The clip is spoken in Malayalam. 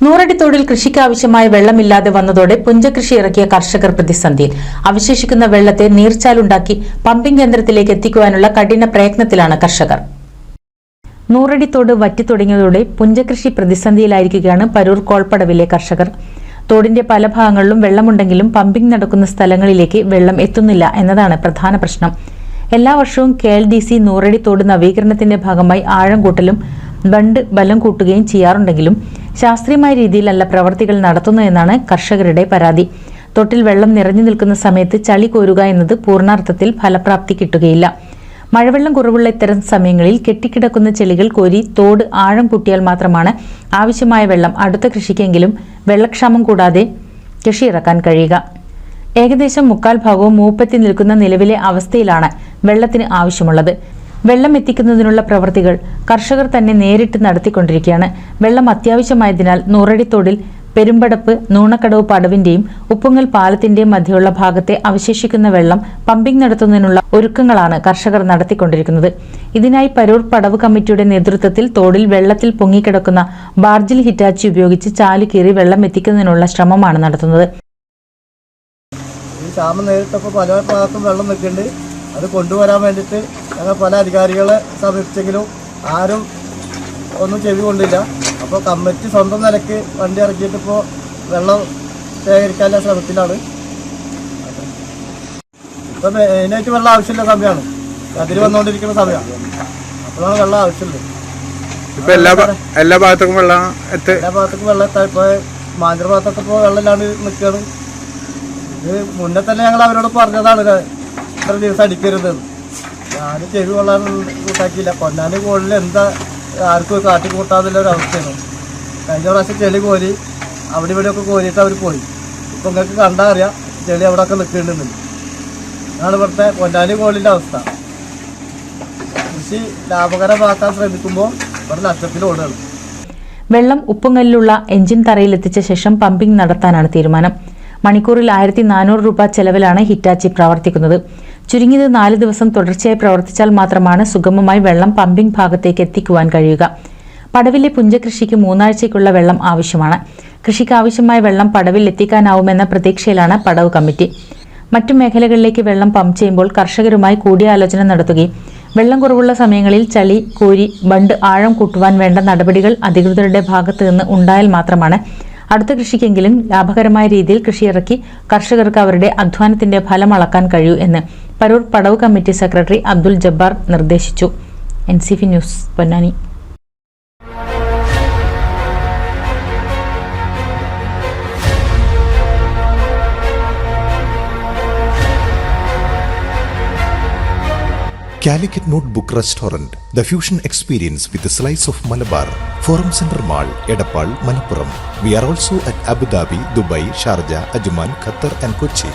നൂറടിത്തോടിൽ കൃഷിക്കാവശ്യമായ വെള്ളമില്ലാതെ വന്നതോടെ പുഞ്ചകൃഷി ഇറക്കിയ കർഷകർ പ്രതിസന്ധിയിൽ. അവശേഷിക്കുന്ന വെള്ളത്തെ നീർച്ചാലുണ്ടാക്കി പമ്പിംഗ് കേന്ദ്രത്തിലേക്ക് എത്തിക്കുവാനുള്ള കഠിന പ്രയത്നത്തിലാണ് കർഷകർ. നൂറടിത്തോട് വറ്റിത്തുടങ്ങിയതോടെ പുഞ്ചകൃഷി പ്രതിസന്ധിയിലായിരിക്കുകയാണ് പരൂർ കോൾപ്പടവിലെ കർഷകർ. തോടിന്റെ പല ഭാഗങ്ങളിലും വെള്ളമുണ്ടെങ്കിലും പമ്പിംഗ് നടക്കുന്ന സ്ഥലങ്ങളിലേക്ക് വെള്ളം എത്തുന്നില്ല എന്നതാണ് പ്രധാന പ്രശ്നം. എല്ലാ വർഷവും KLDC നൂറടിത്തോട് നവീകരണത്തിന്റെ ഭാഗമായി ആഴം കൂട്ടലും ബണ്ട് ബലം കൂട്ടുകയും ചെയ്യാറുണ്ടെങ്കിലും ശാസ്ത്രീയമായ രീതിയിലല്ല പ്രവർത്തികൾ നടത്തുന്നതെന്നാണ് കർഷകരുടെ പരാതി. തൊട്ടിൽ വെള്ളം നിറഞ്ഞു നിൽക്കുന്ന സമയത്ത് ചളി കോരുക എന്നത് പൂർണ്ണാർത്ഥത്തിൽ ഫലപ്രാപ്തി കിട്ടുകയില്ല. മഴവെള്ളം കുറവുള്ള ഇത്തരം സമയങ്ങളിൽ കെട്ടിക്കിടക്കുന്ന ചെളികൾ കോരി തോട് ആഴം കൂട്ടിയാൽ മാത്രമാണ് ആവശ്യമായ വെള്ളം അടുത്ത കൃഷിക്കെങ്കിലും വെള്ളക്ഷാമം കൂടാതെ കൃഷി ഇറക്കാൻ കഴിയുക. ഏകദേശം 3/4 ഭാഗവും മൂപ്പത്തി നിൽക്കുന്ന നിലവിലെ അവസ്ഥയിലാണ് വെള്ളത്തിന് ആവശ്യമുള്ളത്. വെള്ളം എത്തിക്കുന്നതിനുള്ള പ്രവൃത്തികൾ കർഷകർ തന്നെ നേരിട്ട് നടത്തിക്കൊണ്ടിരിക്കുകയാണ്. വെള്ളം അത്യാവശ്യമായതിനാൽ നൂറടിത്തോടിൽ പെരുമ്പടപ്പ് നൂണക്കടവ് പടവിന്റെയും ഉപ്പുങ്ങൽ പാലത്തിന്റെയും മധ്യയുള്ള ഭാഗത്തെ അവശേഷിക്കുന്ന വെള്ളം പമ്പിംഗ് നടത്തുന്നതിനുള്ള ഒരുക്കങ്ങളാണ് കർഷകർ നടത്തിക്കൊണ്ടിരിക്കുന്നത്. ഇതിനായി പരൂർ പടവ് കമ്മിറ്റിയുടെ നേതൃത്വത്തിൽ തോടിൽ വെള്ളത്തിൽ പൊങ്ങിക്കിടക്കുന്ന ബാർജിൽ ഹിറ്റാച്ചി ഉപയോഗിച്ച് ചാലു കീറി വെള്ളം എത്തിക്കുന്നതിനുള്ള ശ്രമമാണ് നടത്തുന്നത്. പല ഭാഗത്തും വെള്ളം നിൽക്കുന്നുണ്ട്. അത് കൊണ്ടുവരാൻ വേണ്ടിയിട്ട് ഞങ്ങൾ പല അധികാരികളെ സമീപിച്ചെങ്കിലും ആരും ഒന്നും ചെവി കൊണ്ടില്ല. അപ്പോൾ കമ്മിറ്റി സ്വന്തം നിലയ്ക്ക് വണ്ടി ഇറക്കിയിട്ട് ഇപ്പോൾ വെള്ളം ശേഖരിക്കാനുള്ള ശ്രമത്തിലാണ്. ഇപ്പം മെയിനായിട്ട് വെള്ളം ആവശ്യമില്ല സമയമാണ്, അതിൽ വന്നുകൊണ്ടിരിക്കുന്ന സമയമാണ്. അപ്പോഴാണ് വെള്ളം ആവശ്യമുള്ളത്. ഇപ്പം എല്ലാ ഭാഗത്തേക്കും വെള്ളം എത്താൻ ഇപ്പോൾ മാഞ്ചർ ഭാഗത്തൊക്കെ ഇപ്പോൾ വെള്ളമില്ലാണ്ട് നിൽക്കുകയാണ്. ഇത് മുന്നേ തന്നെ ഞങ്ങൾ അവരോട് പറഞ്ഞതാണ് ഇത്ര ദിവസം അടിക്കരുത്. ഞാൻ ചെവി കൊള്ളാൻ കൂട്ടാക്കിയില്ല. പൊന്നാനി കോളിൽ എന്താ ആർക്കും കാട്ടി കൂട്ടാതില്ല ഒരു അവസ്ഥയാണ്. കഴിഞ്ഞ പ്രാവശ്യം ചെളി കോരി അവിടെ ഇവിടെയൊക്കെ കോരിയിട്ട് അവർ പോയി. ഇപ്പം നിങ്ങൾക്ക് കണ്ടാൽ അറിയാം ചെളി അവിടെയൊക്കെ നിൽക്കുന്നുണ്ടെന്ന്. അതാണ് ഇവിടുത്തെ പൊന്നാനി കോളിൻ്റെ അവസ്ഥ. കൃഷി ലാഭകരമാക്കാൻ ശ്രമിക്കുമ്പോൾ ഇവിടെ നഷ്ടത്തിലോടുകയാണ്. വെള്ളം ഉപ്പുങ്ങലിലുള്ള എഞ്ചിൻ തറയിലെത്തിച്ച ശേഷം പമ്പിംഗ് നടത്താനാണ് തീരുമാനം. മണിക്കൂറിൽ 1400 രൂപ ചെലവിലാണ് ഹിറ്റാച്ചി പ്രവർത്തിക്കുന്നത്. ചുരുങ്ങിയത് 4 ദിവസം തുടർച്ചയായി പ്രവർത്തിച്ചാൽ മാത്രമാണ് സുഗമമായി വെള്ളം പമ്പിംഗ് ഭാഗത്തേക്ക് എത്തിക്കുവാൻ കഴിയുക. പടവിലെ പുഞ്ചകൃഷിക്ക് 3 ആഴ്ചയ്ക്കുള്ള വെള്ളം ആവശ്യമാണ്. കൃഷിക്ക് ആവശ്യമായ വെള്ളം പടവിൽ എത്തിക്കാനാവുമെന്ന പ്രതീക്ഷയിലാണ് പടവ് കമ്മിറ്റി. മറ്റു മേഖലകളിലേക്ക് വെള്ളം പമ്പ് ചെയ്യുമ്പോൾ കർഷകരുമായി കൂടിയാലോചന നടത്തുകയും വെള്ളം കുറവുള്ള സമയങ്ങളിൽ ചളി കോരി ബണ്ട് ആഴം കൂട്ടുവാൻ വേണ്ട നടപടികൾ അധികൃതരുടെ ഭാഗത്തു നിന്ന് ഉണ്ടായാൽ മാത്രമാണ് അടുത്ത കൃഷിക്കെങ്കിലും ലാഭകരമായ രീതിയിൽ കൃഷിയിറക്കി കർഷകർക്ക് അവരുടെ അധ്വാനത്തിന്റെ ഫലം അളക്കാൻ കഴിയൂ എന്ന് പരൂർ പടവ് കമ്മിറ്റി സെക്രട്ടറി അബ്ദുൽ ജബ്ബാർ നിർദ്ദേശിച്ചു. NCV news, Ponnani. Calicut Notebook Restaurant, the fusion experience with a slice of Malabar. Forum Center Mall, Edappal, Malappuram. We are also at Abu Dhabi, Dubai, Sharjah, Ajman, Qatar and Kochi.